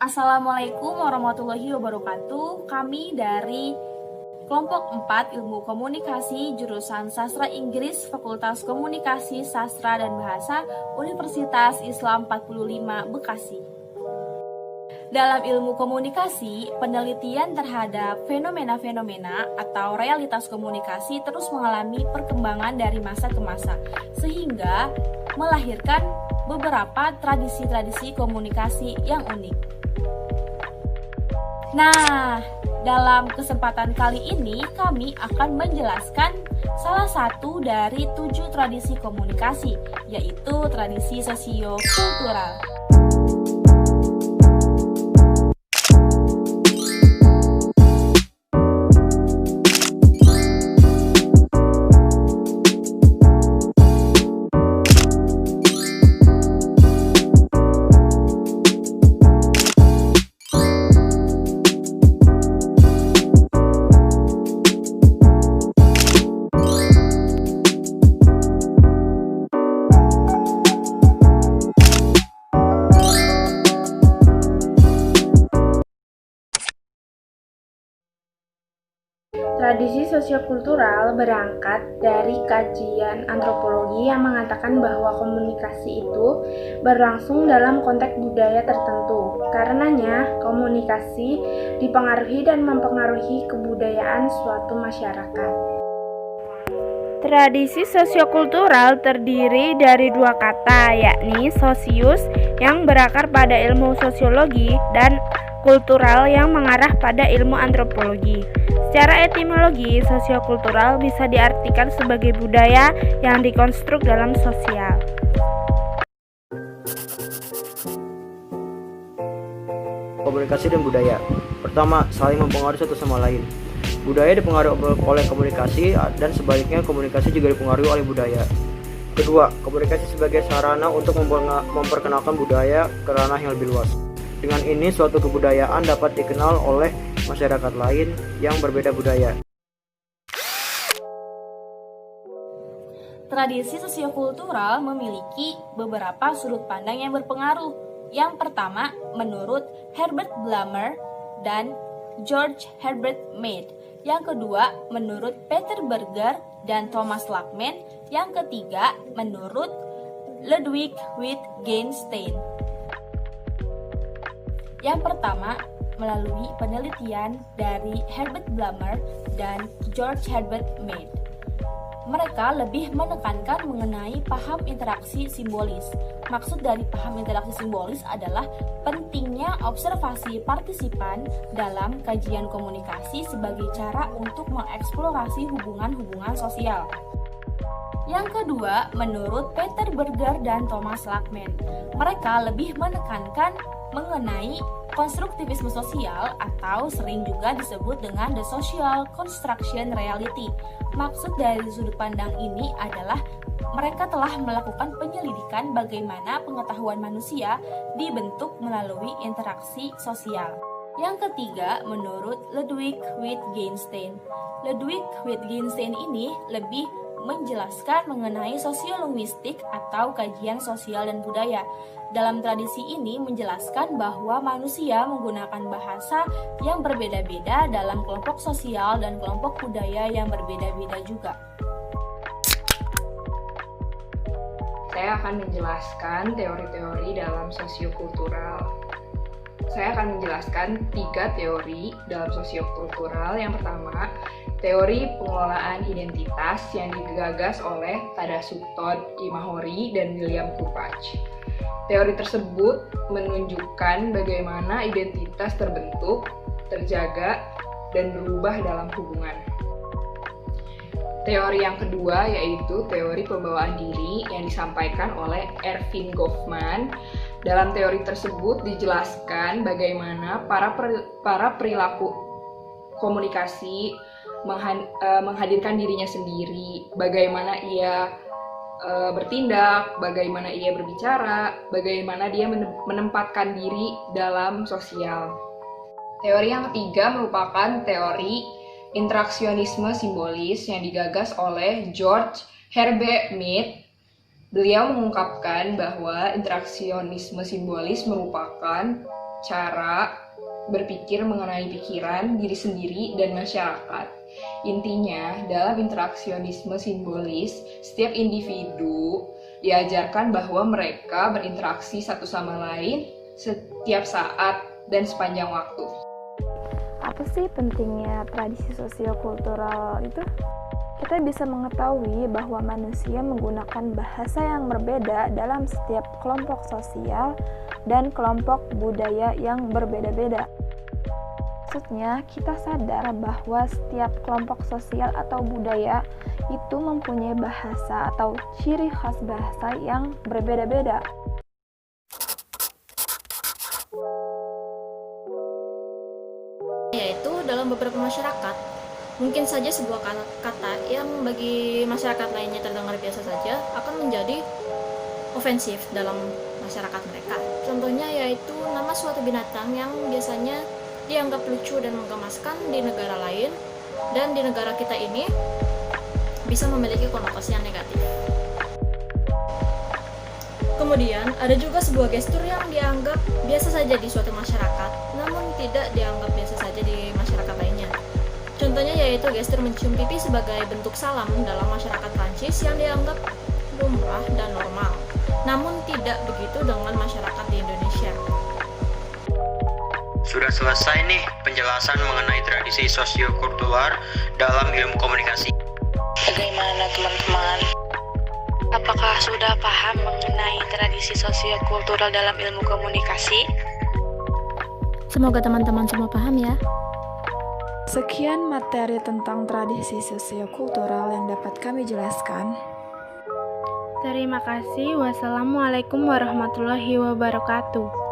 Assalamualaikum warahmatullahi wabarakatuh. Kami dari kelompok 4 Ilmu Komunikasi jurusan Sastra Inggris Fakultas Komunikasi Sastra dan Bahasa Universitas Islam 45 Bekasi. Dalam ilmu komunikasi, penelitian terhadap fenomena-fenomena atau realitas komunikasi terus mengalami perkembangan dari masa ke masa, sehingga melahirkan beberapa tradisi-tradisi komunikasi yang unik. Nah, dalam kesempatan kali ini kami akan menjelaskan salah satu dari 7 tradisi komunikasi, yaitu tradisi sosiokultural. Tradisi sosiokultural berangkat dari kajian antropologi yang mengatakan bahwa komunikasi itu berlangsung dalam konteks budaya tertentu. Karenanya, komunikasi dipengaruhi dan mempengaruhi kebudayaan suatu masyarakat. Tradisi sosiokultural terdiri dari 2 kata, yakni sosius yang berakar pada ilmu sosiologi dan kultural yang mengarah pada ilmu antropologi. Secara etimologi, sosiokultural bisa diartikan sebagai budaya yang dikonstruk dalam sosial. Komunikasi dan budaya. Pertama, saling mempengaruhi satu sama lain. Budaya dipengaruhi oleh komunikasi dan sebaliknya komunikasi juga dipengaruhi oleh budaya. Kedua, komunikasi sebagai sarana untuk memperkenalkan budaya ke ranah yang lebih luas. Dengan ini, suatu kebudayaan dapat dikenal oleh masyarakat lain yang berbeda budaya. Tradisi sosiokultural memiliki beberapa sudut pandang yang berpengaruh. Yang pertama, menurut Herbert Blumer dan George Herbert Mead. Yang kedua, menurut Peter Berger dan Thomas Lackman. Yang ketiga, menurut Ludwig Wittgenstein. Yang pertama, melalui penelitian dari Herbert Blumer dan George Herbert Mead. Mereka lebih menekankan mengenai paham interaksi simbolis. Maksud dari paham interaksi simbolis adalah pentingnya observasi partisipan dalam kajian komunikasi sebagai cara untuk mengeksplorasi hubungan-hubungan sosial. Yang kedua, menurut Peter Berger dan Thomas Lackman, mereka lebih menekankan mengenai konstruktivisme sosial atau sering juga disebut dengan the social construction reality. Maksud dari sudut pandang ini adalah mereka telah melakukan penyelidikan bagaimana pengetahuan manusia dibentuk melalui interaksi sosial. Yang ketiga, menurut Ludwig Wittgenstein. Ludwig Wittgenstein ini lebih menjelaskan mengenai sosiolinguistik atau kajian sosial dan budaya. Dalam tradisi ini menjelaskan bahwa manusia menggunakan bahasa yang berbeda-beda dalam kelompok sosial dan kelompok budaya yang berbeda-beda juga. Saya akan menjelaskan teori-teori dalam sosiokultural. Saya akan menjelaskan 3 teori dalam sosiokultural. Yang pertama, teori pengelolaan identitas yang digagas oleh Tadasutto Imahori dan William Kupach. Teori tersebut menunjukkan bagaimana identitas terbentuk, terjaga, dan berubah dalam hubungan. Teori yang kedua yaitu teori pembawaan diri yang disampaikan oleh Erving Goffman. Dalam teori tersebut dijelaskan bagaimana para perilaku komunikasi menghadirkan dirinya sendiri, bagaimana ia bertindak, bagaimana ia berbicara, bagaimana dia menempatkan diri dalam sosial. Teori yang ketiga merupakan teori interaksionisme simbolis yang digagas oleh George Herbert Mead. Beliau mengungkapkan bahwa interaksionisme simbolis merupakan cara berpikir mengenai pikiran, diri sendiri, dan masyarakat. Intinya, dalam interaksionisme simbolis, setiap individu diajarkan bahwa mereka berinteraksi satu sama lain setiap saat dan sepanjang waktu. Apa sih pentingnya tradisi sosiokultural itu? Kita bisa mengetahui bahwa manusia menggunakan bahasa yang berbeda dalam setiap kelompok sosial dan kelompok budaya yang berbeda-beda. Maksudnya, kita sadar bahwa setiap kelompok sosial atau budaya itu mempunyai bahasa atau ciri khas bahasa yang berbeda-beda. Yaitu dalam beberapa masyarakat, mungkin saja sebuah kata yang bagi masyarakat lainnya terdengar biasa saja akan menjadi ofensif dalam masyarakat mereka. Contohnya yaitu nama suatu binatang yang biasanya dianggap lucu dan menggemaskan di negara lain, dan di negara kita ini bisa memiliki konotasi yang negatif. Kemudian, ada juga sebuah gestur yang dianggap biasa saja di suatu masyarakat, namun tidak dianggap biasa saja di masyarakat lainnya. Contohnya yaitu gestur mencium pipi sebagai bentuk salam dalam masyarakat Prancis yang dianggap lumrah dan normal, namun tidak begitu dengan masyarakat di Indonesia. Sudah selesai nih penjelasan mengenai tradisi sosiokultural dalam ilmu komunikasi. Bagaimana teman-teman? Apakah sudah paham mengenai tradisi sosiokultural dalam ilmu komunikasi? Semoga teman-teman semua paham ya. Sekian materi tentang tradisi sosiokultural yang dapat kami jelaskan. Terima kasih. Wassalamualaikum warahmatullahi wabarakatuh.